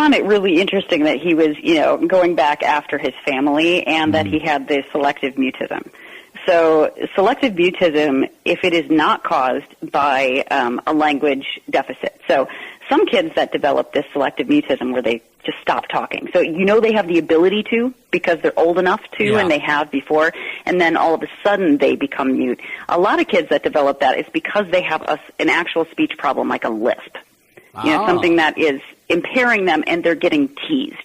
found it really interesting that he was, going back after his family and that he had this selective mutism. So selective mutism, if it is not caused by a language deficit. So some kids that develop this selective mutism where they just stop talking. So they have the ability to because they're old enough to and they have before, and then all of a sudden they become mute. A lot of kids that develop that is because they have an actual speech problem like a lisp. Something that is impairing them and they're getting teased.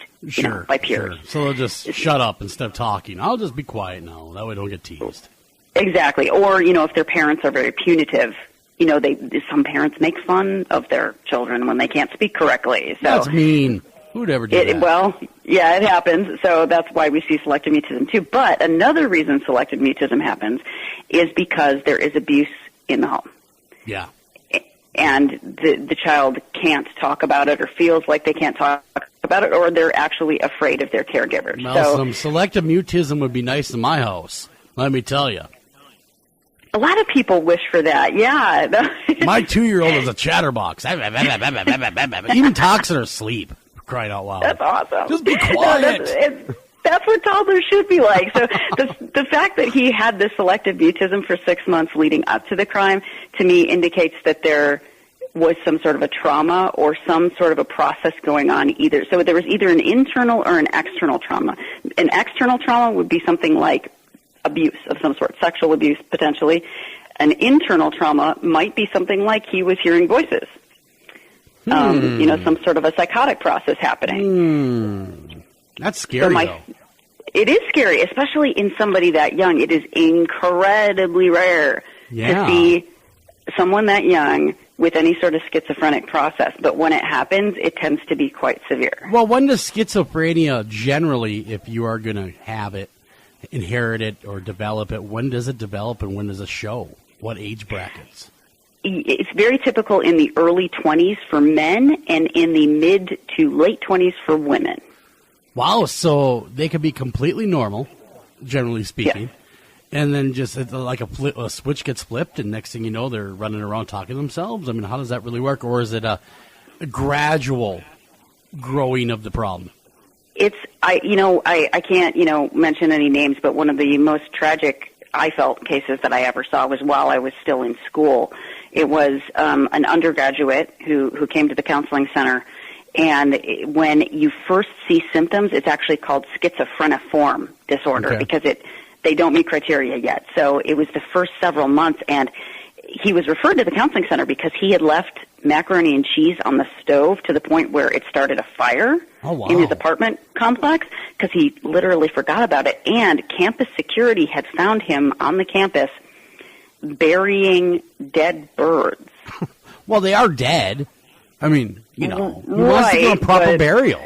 By peers. Sure. So they'll just shut up instead of talking. I'll just be quiet now. That way I don't get teased. Exactly. Or, if their parents are very punitive, some parents make fun of their children when they can't speak correctly. So that's mean. Who'd ever do that? Well, yeah, it happens. So that's why we see selective mutism too. But another reason selective mutism happens is because there is abuse in the home. Yeah. And the child can't talk about it or feels like they can't talk about it, or they're actually afraid of their caregivers. Well, some selective mutism would be nice in my house, let me tell you. A lot of people wish for that, yeah. My 2-year-old is a chatterbox. Even talks in her sleep, crying out loud. That's awesome. Just be quiet. That's what toddlers should be like. So the fact that he had this selective mutism for 6 months leading up to the crime, to me, indicates that there was some sort of a trauma or some sort of a process going on either. So there was either an internal or an external trauma. An external trauma would be something like abuse of some sort, sexual abuse potentially. An internal trauma might be something like he was hearing voices. Some sort of a psychotic process happening. That's scary, though. It is scary, especially in somebody that young. It is incredibly rare to see someone that young with any sort of schizophrenic process. But when it happens, it tends to be quite severe. Well, when does schizophrenia generally, if you are going to have it, inherit it, or develop it, when does it develop and when does it show? What age brackets? It's very typical in the early 20s for men and in the mid to late 20s for women. Wow, so they could be completely normal, generally speaking, yes. And then just like a switch gets flipped, and next thing you know, they're running around talking to themselves? I mean, how does that really work? Or is it a gradual growing of the problem? I can't, mention any names, but one of the most tragic, I felt, cases that I ever saw was while I was still in school. It was an undergraduate who came to the counseling center. And when you first see symptoms, it's actually called schizophreniform disorder because they don't meet criteria yet. So it was the first several months, and he was referred to the counseling center because he had left macaroni and cheese on the stove to the point where it started a fire in his apartment complex because he literally forgot about it. And campus security had found him on the campus burying dead birds. Well, they are dead. I mean, he wants to do a proper burial.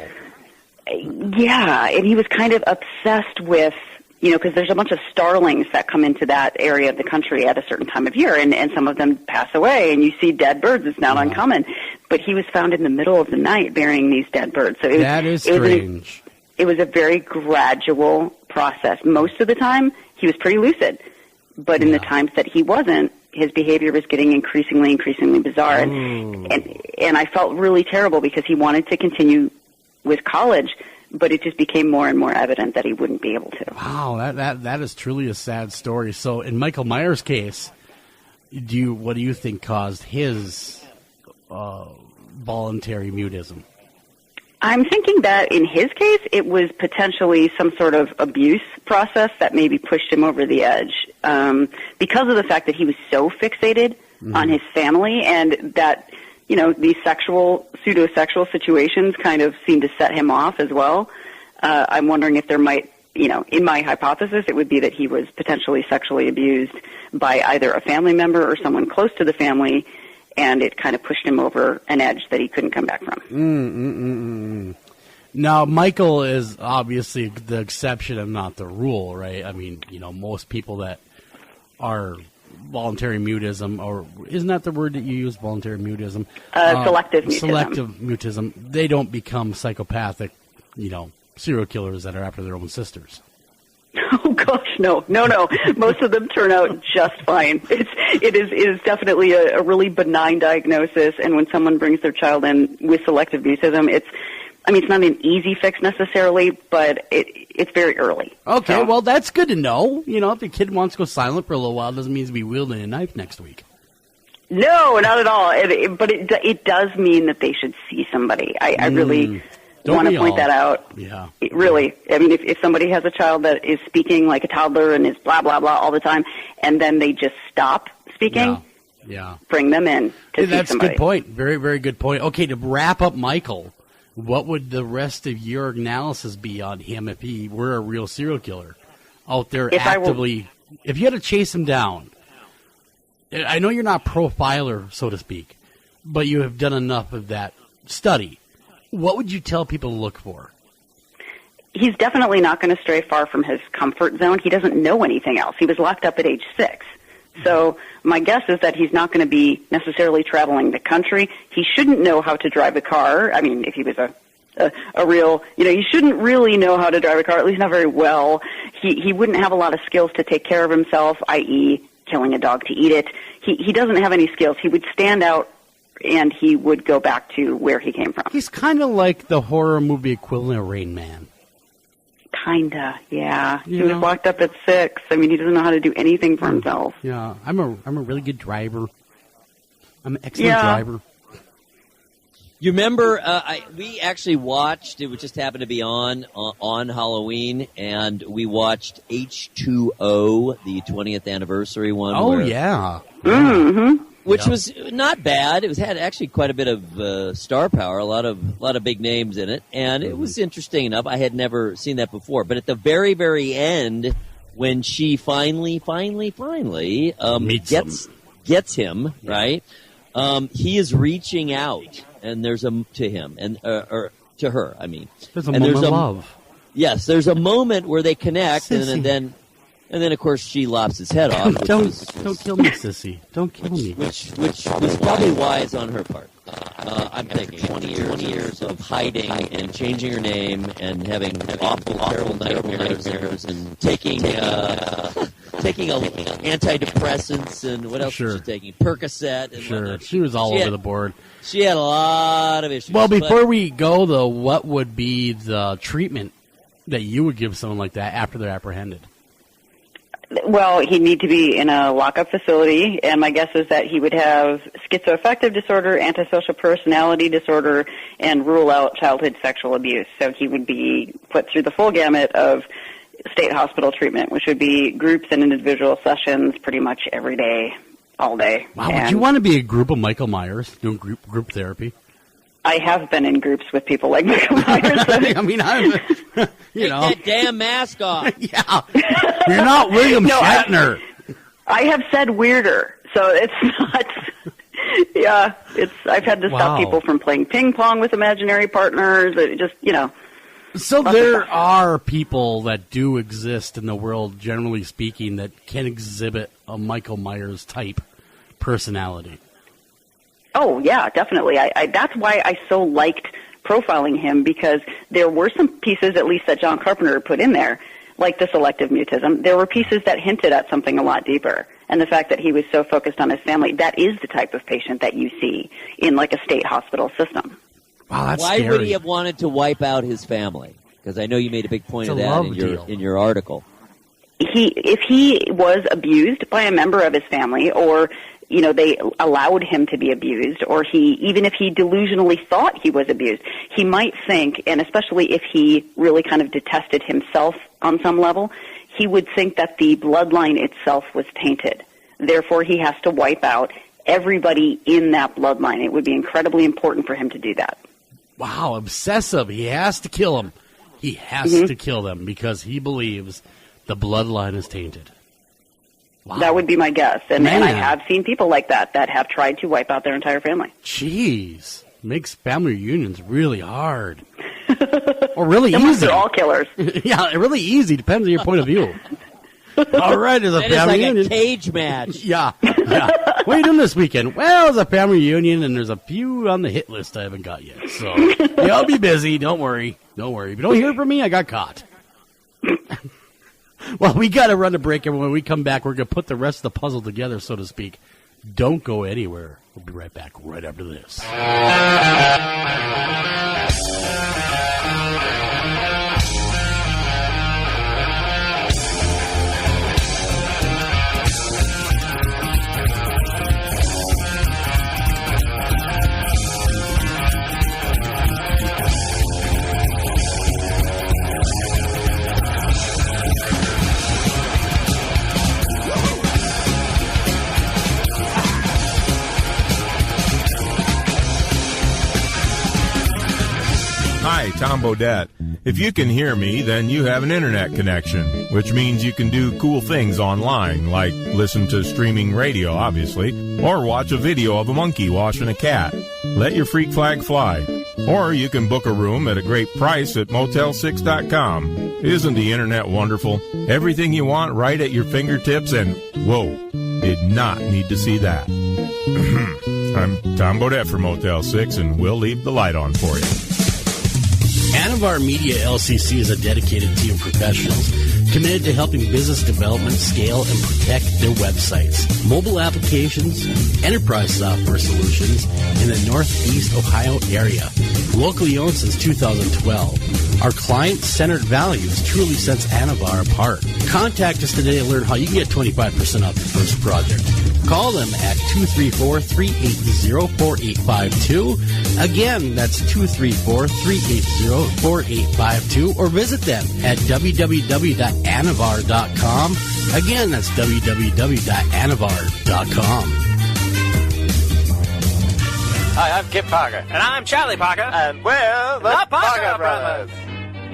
Yeah, and he was kind of obsessed with, because there's a bunch of starlings that come into that area of the country at a certain time of year, and some of them pass away, and you see dead birds. It's not uncommon. But he was found in the middle of the night burying these dead birds. So that is strange. It was a very gradual process. Most of the time, he was pretty lucid. But in the times that he wasn't, his behavior was getting increasingly bizarre. And I felt really terrible because he wanted to continue with college, but it just became more and more evident that he wouldn't be able to. Wow, that is truly a sad story. So in Michael Myers' case, what do you think caused his voluntary mutism? I'm thinking that in his case, it was potentially some sort of abuse process that maybe pushed him over the edge because of the fact that he was so fixated on his family, and that, these pseudo-sexual situations kind of seemed to set him off as well. I'm wondering if there might, in my hypothesis, it would be that he was potentially sexually abused by either a family member or someone close to the family, and it kind of pushed him over an edge that he couldn't come back from. Now, Michael is obviously the exception and not the rule, right? I mean, most people that are voluntary mutism, or isn't that the word that you use, voluntary mutism? Selective mutism. Selective mutism. They don't become psychopathic, serial killers that are after their own sisters. Oh gosh, no. Most of them turn out just fine. It is definitely a really benign diagnosis, and when someone brings their child in with selective mutism, I mean, it's not an easy fix necessarily, but it's very early. Okay, well, that's good to know. You know, if the kid wants to go silent for a little while, it doesn't mean to be wielding a knife next week. No, not at all. But it does mean that they should see somebody. I really want to point that out. Yeah. Really. I mean, if somebody has a child that is speaking like a toddler and is blah, blah, blah all the time, and then they just stop speaking, bring them in to see that's somebody. a good point. Very, very good point. Okay, to wrap up Michael, what would the rest of your analysis be on him if he were a real serial killer out there actively? If you had to chase him down, I know you're not profiler, so to speak, but you have done enough of that study. What would you tell people to look for? He's definitely not going to stray far from his comfort zone. He doesn't know anything else. He was locked up at age 6. So my guess is that he's not going to be necessarily traveling the country. He shouldn't know how to drive a car. I mean, if he was a real, you shouldn't really know how to drive a car, at least not very well. He wouldn't have a lot of skills to take care of himself, i.e., killing a dog to eat it. He doesn't have any skills. He would stand out and he would go back to where he came from. He's kind of like the horror movie equivalent of Rain Man. Kinda, yeah. He was locked up at 6. I mean, he doesn't know how to do anything for himself. Yeah, I'm a really good driver. I'm an excellent driver. You remember, we actually watched, it just happened to be on Halloween, and we watched H2O, the 20th anniversary one. Oh, yeah. Mm-hmm. Which was not bad. It had actually quite a bit of star power, a lot of big names in it, and it was interesting enough. I had never seen that before. But at the very, very end, when she finally gets him, right? He is reaching out, and there's to him and or to her. I mean, there's a moment of love. Yes, there's a moment where they connect, and then, of course, she lops his head off. Don't kill me, sissy. Don't kill me. Which was probably wise on her part. I'm thinking 20 years of hiding and changing her name and having awful, terrible nightmares and taking antidepressants and what else was she taking? Percocet and whatnot. She was all over the board. She had a lot of issues. Well, before we go, though, what would be the treatment that you would give someone like that after they're apprehended? Well, he'd need to be in a lockup facility, and my guess is that he would have schizoaffective disorder, antisocial personality disorder, and rule out childhood sexual abuse. So he would be put through the full gamut of state hospital treatment, which would be groups and individual sessions pretty much every day, all day. Wow, would you want to be a group of Michael Myers doing group therapy? I have been in groups with people like Michael Myers. I mean, Take that damn mask off. Yeah. You're not William Shatner. I have said weirder, so it's not. Yeah, I've had to stop people from playing ping pong with imaginary partners. It just, So there are people that do exist in the world, generally speaking, that can exhibit a Michael Myers type personality. Oh, yeah, definitely. That's why I so liked profiling him, because there were some pieces, at least that John Carpenter put in there, like the selective mutism. There were pieces that hinted at something a lot deeper. And the fact that he was so focused on his family, that is the type of patient that you see in like a state hospital system. Wow, that's Why scary. would he have wanted to wipe out his family? Because I know you made a big point of that in your article. If he was abused by a member of his family, or they allowed him to be abused, or even if he delusionally thought he was abused, he might think, and especially if he really kind of detested himself on some level, he would think that the bloodline itself was tainted. Therefore, he has to wipe out everybody in that bloodline. It would be incredibly important for him to do that. Wow, obsessive. He has to kill them. He has to kill them because he believes the bloodline is tainted. Wow. That would be my guess. And I have seen people like that have tried to wipe out their entire family. Jeez. Makes family reunions really hard. Or really Unless easy. They're all killers. Yeah, really easy. Depends on your point of view. All right, there's a family reunion. It's like a cage match. Yeah. What are you doing this weekend? Well, there's a family reunion, and there's a few on the hit list I haven't got yet. So, I'll be busy. Don't worry. Don't worry. If you don't hear from me, I got caught. Well, we got to run a break, and when we come back, we're going to put the rest of the puzzle together, so to speak. Don't go anywhere. We'll be right back right after this. Hi, Tom Bodette. If you can hear me, then you have an internet connection, which means you can do cool things online, like listen to streaming radio, obviously, or watch a video of a monkey washing a cat. Let your freak flag fly. Or you can book a room at a great price at Motel6.com. Isn't the internet wonderful? Everything you want right at your fingertips, and whoa, did not need to see that. I'm Tom Bodette for Motel 6, and we'll leave the light on for you. Anavar Media LCC is a dedicated team of professionals committed to helping business development scale and protect their websites, mobile applications, enterprise software solutions in the Northeast Ohio area. Locally owned since 2012, our client-centered values truly sets Anavar apart. Contact us today to learn how you can get 25% off your first project. Call them at 234-380-4852. Again, that's 234-380-4852. Or visit them at www.anavar.com. Again, that's www.anavar.com. Hi, I'm Kip Parker. And I'm Charlie Parker. And we're the Parker Brothers.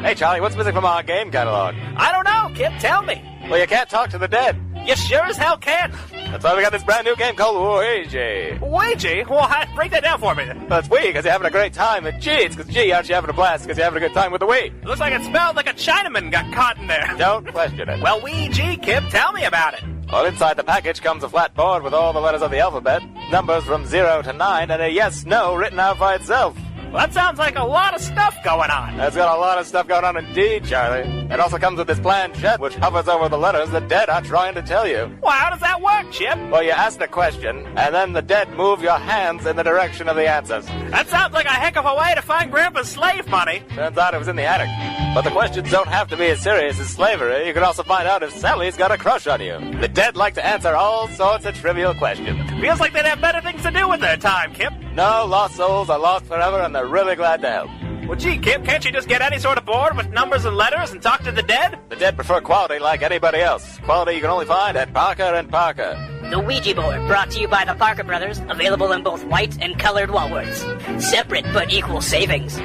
Hey, Charlie, what's missing from our game catalog? I don't know, Kip. Tell me. Well, you can't talk to the dead. You sure as hell can. That's why we got this brand new game called Ouija. Ouija? Well, break that down for me. That's Wii because you're having a great time. And G, it's because G, aren't you having a blast because you're having a good time with the Wii? It looks like it smelled like a Chinaman got caught in there. Don't question it. Well, Ouija, Kip, tell me about it. Well, inside the package comes a flat board with all the letters of the alphabet, numbers from 0 to 9, and a yes-no written out by itself. Well, that sounds like a lot of stuff going on. That's got a lot of stuff going on indeed, Charlie. It also comes with this planchette, which hovers over the letters the dead are trying to tell you. Well, how does that work, Chip? Well, you ask the question, and then the dead move your hands in the direction of the answers. That sounds like a heck of a way to find Grandpa's slave money. Turns out it was in the attic. But the questions don't have to be as serious as slavery. You can also find out if Sally's got a crush on you. The dead like to answer all sorts of trivial questions. Feels like they'd have better things to do with their time, Kip. No, lost souls are lost forever, and they're really glad to help. Well, gee, Kip, can't you just get any sort of board with numbers and letters and talk to the dead? The dead prefer quality like anybody else. Quality you can only find at Parker & Parker. The Ouija board, brought to you by the Parker Brothers, available in both white and colored walworts. Separate but equal savings.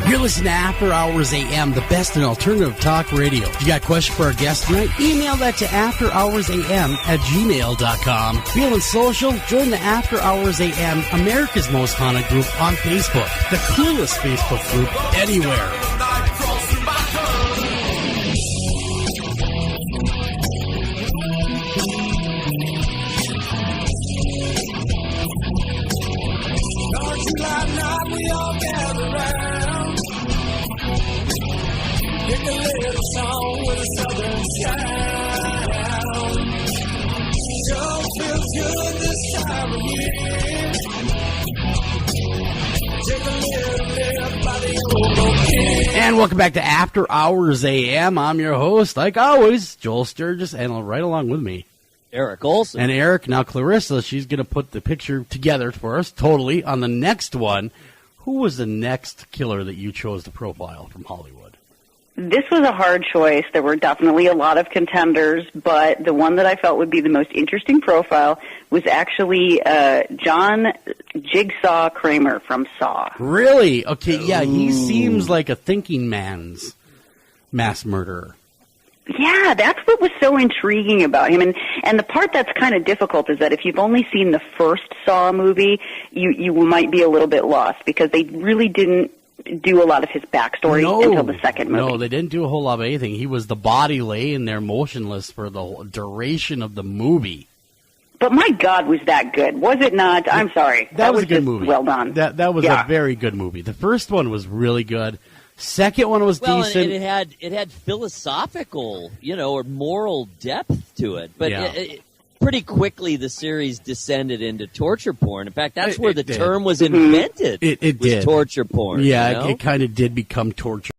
You're listening to After Hours AM, the best in alternative talk radio. If you got a question for our guest tonight, email that to afterhoursam@gmail.com. Feeling social? Join the After Hours AM, America's Most Haunted group on Facebook. The coolest Facebook group anywhere. We all gather round, pick a little song with a southern sound. Sure feels good this time of year. Take a little bit by the old kid. And welcome back to After Hours AM. I'm your host, like always, Joel Sturgis, and right along with me, Eric Olson. And Eric, now Clarissa, she's going to put the picture together for us, totally, on the next one. Who was the next killer that you chose to profile from Hollywood? This was a hard choice. There were definitely a lot of contenders, but the one that I felt would be the most interesting profile was actually John Jigsaw Kramer from Saw. Really? Okay, yeah, he seems like a thinking man's mass murderer. Yeah, that's what was so intriguing about him. And the part that's kind of difficult is that if you've only seen the first Saw movie, you might be a little bit lost because they really didn't do a lot of his backstory until the second movie. No, they didn't do a whole lot of anything. He was the body laying there motionless for the whole duration of the movie. But my God, was that good? Was it not? I'm sorry. That was a good movie. Well done. That was a very good movie. The first one was really good. Second one was decent. And it had philosophical, or moral depth to it. But pretty quickly the series descended into torture porn. In fact, that's where the term was invented. It was did. Torture porn. Yeah, it kind of did become torture